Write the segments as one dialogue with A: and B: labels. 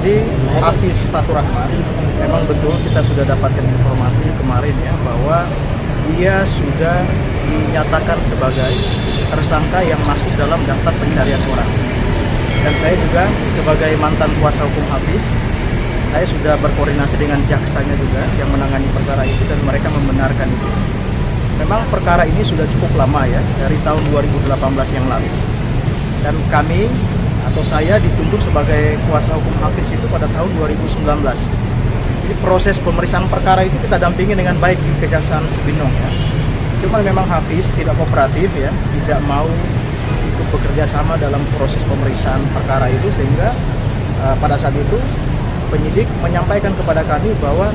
A: Jadi Hafiz Fatur Rahman, memang betul kita sudah dapatkan informasi kemarin ya bahwa dia sudah dinyatakan sebagai tersangka yang masuk dalam daftar pencarian orang. Dan saya juga sebagai mantan kuasa hukum Hafiz, saya sudah berkoordinasi dengan jaksanya juga yang menangani perkara itu dan mereka membenarkan itu. Memang perkara ini sudah cukup lama ya, dari tahun 2018 yang lalu. Dan kami atau saya dituntut sebagai kuasa hukum Hafiz itu pada tahun 2019. Jadi proses pemeriksaan perkara itu kita dampingi dengan baik di Kejaksaan Cibinong ya. Cuma memang Hafiz tidak kooperatif ya, tidak mau ikut bekerja sama dalam proses pemeriksaan perkara itu, sehingga pada saat itu penyidik menyampaikan kepada kami bahwa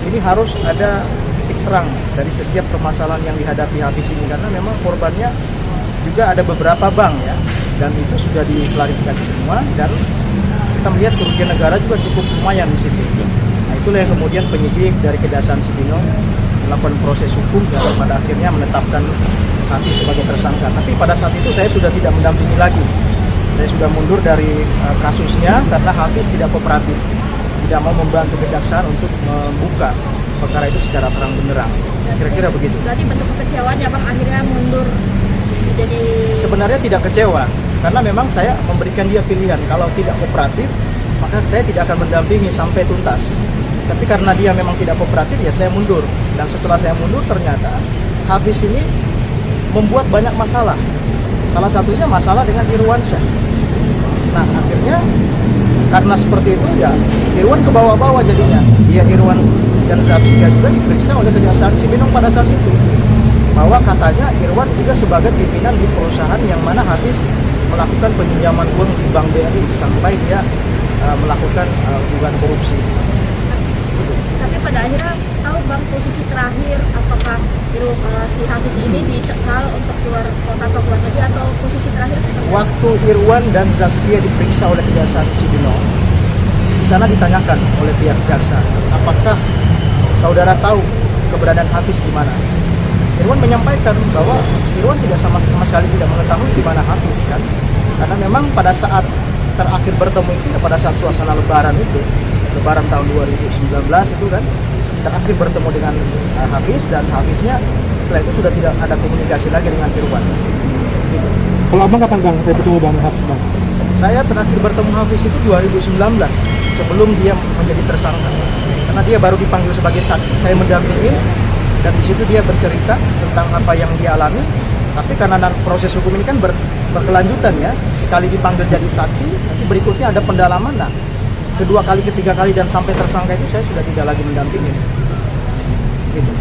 A: ini harus ada titik terang dari setiap permasalahan yang dihadapi Hafiz ini, karena memang korbannya juga ada beberapa bank ya, dan itu sudah diklarifikasi semua dan kita melihat kerugian negara juga cukup lumayan di situ. Nah, itulah yang kemudian penyidik dari Kejaksaan Cibinong melakukan proses hukum dan pada akhirnya menetapkan Hafiz sebagai tersangka. Tapi pada saat itu saya sudah tidak mendampingi lagi. Saya sudah mundur dari kasusnya karena Hafiz tidak kooperatif, tidak mau membantu kejaksaan untuk membuka perkara itu secara terang benderang. Kira-kira begitu.
B: Berarti bentuk kekecewaan ya Bang akhirnya mundur jadi.
A: Sebenarnya tidak kecewa karena memang saya memberikan dia pilihan, kalau tidak kooperatif maka saya tidak akan mendampingi sampai tuntas. Tapi karena dia memang tidak kooperatif ya saya mundur, dan setelah saya mundur ternyata Hafiz ini membuat banyak masalah. Salah satunya masalah dengan Irwansyah. Nah akhirnya karena seperti itu ya Irwan ke bawah-bawah jadinya. Dia Irwan dan Zaskia juga diperiksa oleh Kejaksaan Cibinong pada saat itu, bahwa katanya Irwan juga sebagai pimpinan di perusahaan yang mana Hafiz melakukan peminjaman uang di Bank BRI sampai dia melakukan dugaan korupsi.
B: Tapi pada akhirnya tahu Bang posisi terakhir apakah si Hafiz ini dicekal untuk keluar kota atau keluar negeri, atau posisi terakhir seperti apa?
A: Waktu Irwan dan Zaskia diperiksa oleh Kejaksaan Cibinong, di sana ditanyakan oleh pihak jaksa, apakah saudara tahu keberadaan Hafiz di mana? Irwan menyampaikan bahwa Irwan tidak sama sekali tidak mengetahui di mana Hafiz kan, karena memang pada saat terakhir bertemu itu ya pada saat suasana Lebaran itu, Lebaran tahun 2019 itu kan, terakhir bertemu dengan Hafiz, dan Hafiznya setelah itu sudah tidak ada komunikasi lagi dengan Irwan. Gitu.
C: Kalau abang kapan Bang saya bertemu Bang Hafiz Bang?
A: Saya terakhir bertemu Hafiz itu 2019 sebelum dia menjadi tersangka, karena dia baru dipanggil sebagai saksi. Saya mendampingi dan di situ dia bercerita tentang apa yang dia alami. Tapi karena proses hukum ini kan berkelanjutan ya, sekali dipanggil jadi saksi, nanti berikutnya ada pendalaman. Nah, kedua kali, ketiga kali dan sampai tersangka itu saya sudah tidak lagi mendampingi. Gitu.